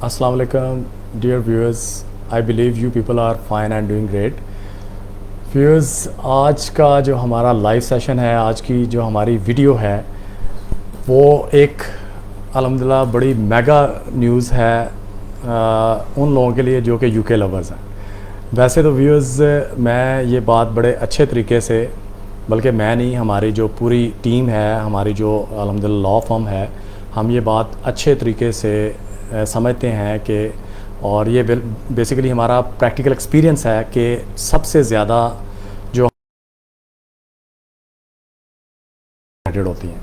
अस्सलाम वालेकुम dear viewers. I believe you people are fine and doing great. Viewers, आज का जो हमारा लाइव सेशन है, आज की जो हमारी वीडियो है, वो एक अल्हम्दुलिल्लाह बड़ी मेगा न्यूज़ है उन लोगों के लिए जो कि यूके लवर्स हैं। वैसे तो व्यूअर्स, मैं ये बात बड़े अच्छे तरीके से, बल्कि मैं नहीं, हमारी जो पूरी टीम है, हमारी जो अल्हम्दुलिल्लाह लॉ फर्म है, हम ये बात अच्छे तरीके से समझते हैं कि, और ये बेसिकली हमारा प्रैक्टिकल एक्सपीरियंस है कि सबसे ज़्यादा जो हेडेड होती हैं।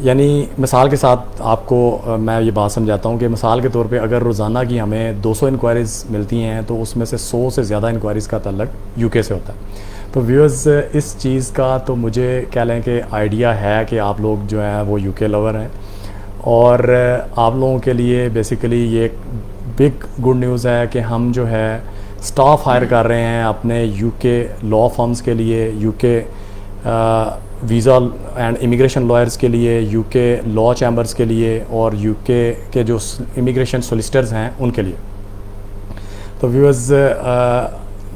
यानी मिसाल के साथ आपको मैं ये बात समझाता हूँ कि मिसाल के तौर पे अगर रोज़ाना की हमें 200 इंक्वायरीज़ मिलती हैं तो उसमें से 100 से ज़्यादा इंक्वायरीज़ का ताल्लुक यूके से होता है। तो व्यूअर्स, इस चीज़ का तो मुझे कह लें कि आइडिया है कि आप लोग जो हैं वो यूके लवर हैं, और आप लोगों के लिए बेसिकली ये एक बिग गुड न्यूज़ है कि हम जो है स्टाफ हायर कर रहे हैं अपने यूके लॉ फर्म्स के लिए, UK visa and immigration lawyers के लिए, यूके लॉ चैम्बर्स के लिए, और यूके के जो इमिग्रेशन सोलिसिटर्स हैं उनके लिए। तो व्यूअर्स,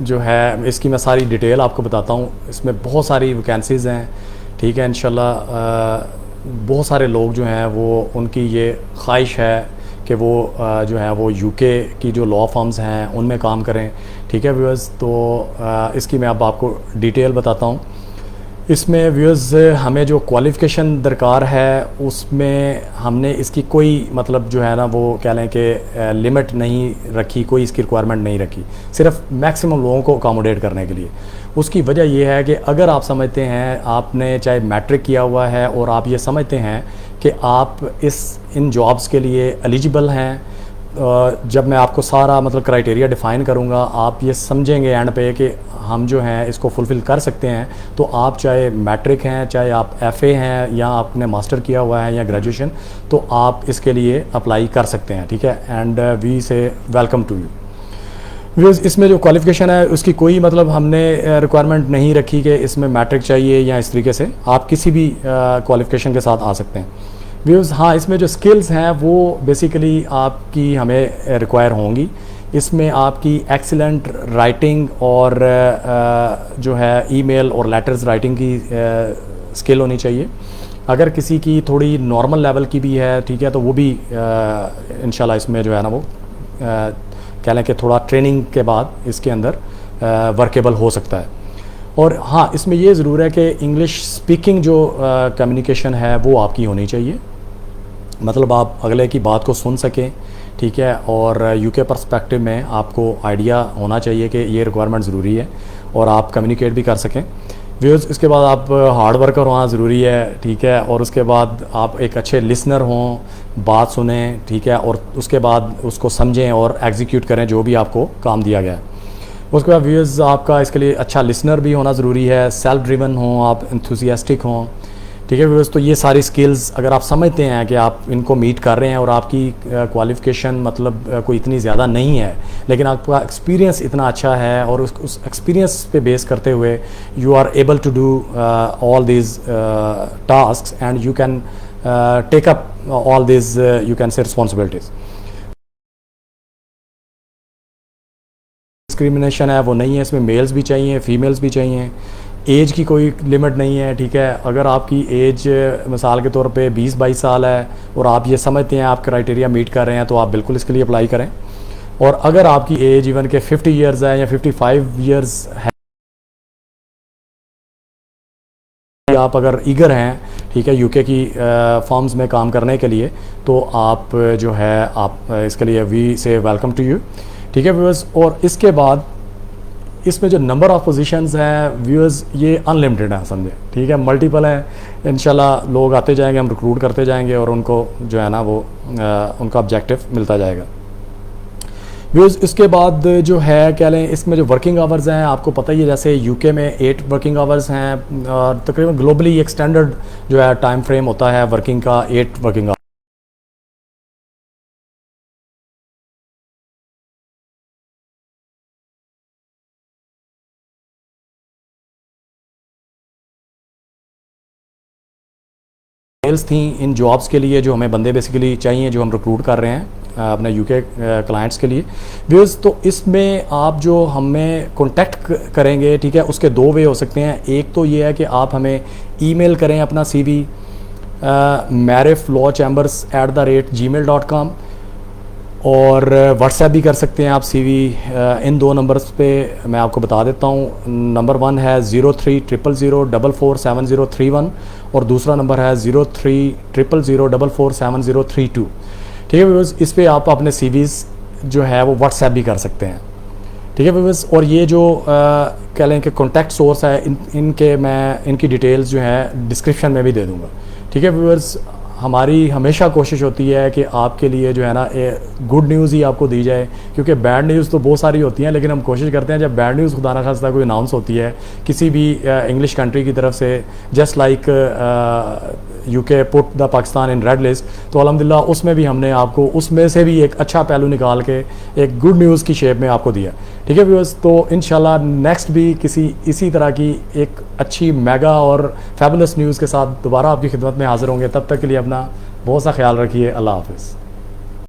जो है इसकी मैं सारी डिटेल आपको बताता हूँ। इसमें बहुत सारी वैकेंसीज़ हैं, ठीक है। इंशाल्लाह बहुत सारे लोग जो हैं वो, उनकी ये ख्वाहिश है कि वो जो है वो यूके की जो लॉ फर्म्स हैं उनमें काम करें, ठीक है व्यूअर्स। तो इसकी मैं अब आपको डिटेल बताता हूँ। इसमें व्यूअर्स, हमें जो क्वालिफ़िकेशन दरकार है उसमें हमने इसकी कोई मतलब जो है ना वो कह लें कि लिमिट नहीं रखी, कोई इसकी रिक्वायरमेंट नहीं रखी, सिर्फ मैक्सिमम लोगों को अकोमोडेट करने के लिए। उसकी वजह यह है कि अगर आप समझते हैं, आपने चाहे मैट्रिक किया हुआ है और आप ये समझते हैं कि आप इन जॉब्स के लिए एलिजिबल हैं, जब मैं आपको सारा मतलब क्राइटेरिया डिफ़ाइन करूँगा, आप ये समझेंगे एंड पे कि हम जो हैं इसको फुलफ़िल कर सकते हैं, तो आप चाहे मैट्रिक हैं, चाहे आप एफ़ए हैं, या आपने मास्टर किया हुआ है या ग्रेजुएशन, तो आप इसके लिए अप्लाई कर सकते हैं, ठीक है। एंड वी से वेलकम टू यू। इसमें जो क्वालिफ़िकेशन है उसकी कोई मतलब हमने रिक्वायरमेंट नहीं रखी कि इसमें मैट्रिक चाहिए या इस तरीके से, आप किसी भी क्वालिफ़िकेशन के साथ आ सकते हैं व्यूज़। हाँ, इसमें जो स्किल्स हैं वो बेसिकली आपकी हमें रिक्वायर होंगी। इसमें आपकी एक्सीलेंट राइटिंग और जो है ईमेल और लेटर्स राइटिंग की स्किल होनी चाहिए। अगर किसी की थोड़ी नॉर्मल लेवल की भी है, ठीक है, तो वो भी इंशाल्लाह इसमें जो है ना वो कह लें कि थोड़ा ट्रेनिंग के बाद इसके अंदर वर्केबल हो सकता है। और हाँ, इसमें ये ज़रूर है कि इंग्लिश स्पीकिंग जो कम्युनिकेशन है वो आपकी होनी चाहिए, मतलब आप अगले की बात को सुन सकें, ठीक है। और यूके पर्सपेक्टिव में आपको आइडिया होना चाहिए कि ये रिक्वायरमेंट ज़रूरी है, और आप कम्युनिकेट भी कर सकें व्यूज़। इसके बाद आप हार्ड वर्कर होना ज़रूरी है, ठीक है। और उसके बाद आप एक अच्छे लिसनर हों, बात सुने, ठीक है, और उसके बाद उसको समझें और एग्जीक्यूट करें जो भी आपको काम दिया गया है। उसके बाद व्यूअर्स, आपका इसके लिए अच्छा लिसनर भी होना ज़रूरी है, सेल्फ ड्रिवन हों, आप एंथुसियास्टिक हों, ठीक है व्यूअर्स। तो ये सारी स्किल्स अगर आप समझते हैं कि आप इनको मीट कर रहे हैं और आपकी क्वालिफ़िकेशन मतलब कोई इतनी ज़्यादा नहीं है, लेकिन आपका एक्सपीरियंस इतना अच्छा है, और उस एक्सपीरियंस पे बेस करते हुए you are able to do all these tasks and you can take up all these you can say responsibilities. Discrimination है वो नहीं है, इसमें मेल्स भी चाहिए, फीमेल्स भी चाहिए, एज की कोई लिमिट नहीं है, ठीक है। अगर आपकी एज मिसाल के तौर पे 20-22 साल है और आप ये समझते हैं आप क्राइटेरिया मीट कर रहे हैं, तो आप बिल्कुल इसके लिए अप्लाई करें। और अगर आपकी एज इवन के 50 ईयर्स है या 55 ईयर्स है, आप अगर ईगर हैं, ठीक है, यूके की फॉर्म्स में काम करने के लिए, तो आप जो है आप इसके लिए वी से वेलकम टू यू, ठीक है व्यूअर्स। और इसके बाद इसमें जो नंबर ऑफ़ पोजीशंस हैं व्यूअर्स, ये अनलिमिटेड है, समझे, ठीक है, मल्टीपल है। इंशाल्लाह लोग आते जाएंगे, हम रिक्रूट करते जाएंगे, और उनको जो है ना वो उनका ऑब्जेक्टिव मिलता जाएगा व्यूअर्स। इसके बाद जो है कह लें, इसमें जो वर्किंग आवर्स हैं आपको पता ही है, जैसे यूके में 8 वर्किंग आवर्स हैं, और तकरीबन ग्लोबली एक स्टैंडर्ड जो है टाइम फ्रेम होता है वर्किंग का 8 वर्किंग। मेल्स थी इन जॉब्स के लिए, जो हमें बंदे बेसिकली चाहिए, जो हम रिक्रूट कर रहे हैं, अपने यूके क्लाइंट्स के लिए व्यूअर्स। तो इसमें आप जो हमें कॉन्टेक्ट करेंगे, ठीक है, उसके दो वे हो सकते हैं। एक तो ये है कि आप हमें ईमेल करें अपना CV mariflawchambers@gmail.com, और व्हाट्सएप भी कर सकते हैं आप CV इन दो नंबर्स पे मैं आपको बता देता हूँ। नंबर 1 है 0300044703 और दूसरा नंबर है 0300044732। ठीक है व्यूअर्स, इस पे आप अपने CVs जो है वो व्हाट्सएप भी कर सकते हैं। ठीक है व्यूअर्स, और ये जो कह लें कि कॉन्टैक्ट सोर्स है, इनकी डिटेल्स जो है डिस्क्रिप्शन में भी दे दूँगा। ठीक है व्यूअर्स, हमारी हमेशा कोशिश होती है कि आपके लिए जो है ना गुड न्यूज़ ही आपको दी जाए, क्योंकि बैड न्यूज़ तो बहुत सारी होती हैं, लेकिन हम कोशिश करते हैं जब बैड न्यूज़ खुदा ना खास्ता कोई अनाउंस होती है किसी भी इंग्लिश कंट्री की तरफ से, just like UK put the Pakistan in red list, तो अल्हम्दुलिल्लाह उसमें भी हमने आपको उसमें से भी एक अच्छा पहलू निकाल के एक गुड न्यूज़ की शेप में आपको दिया। ठीक है व्यूअर्स, तो इंशाल्लाह नेक्स्ट भी किसी इसी तरह की एक अच्छी मेगा और फैबुलस न्यूज़ के साथ दोबारा आपकी खिदमत में हाज़िर होंगे। तब तक के लिए अपना बहुत सा ख्याल रखिए। अल्लाह हाफ़िज़।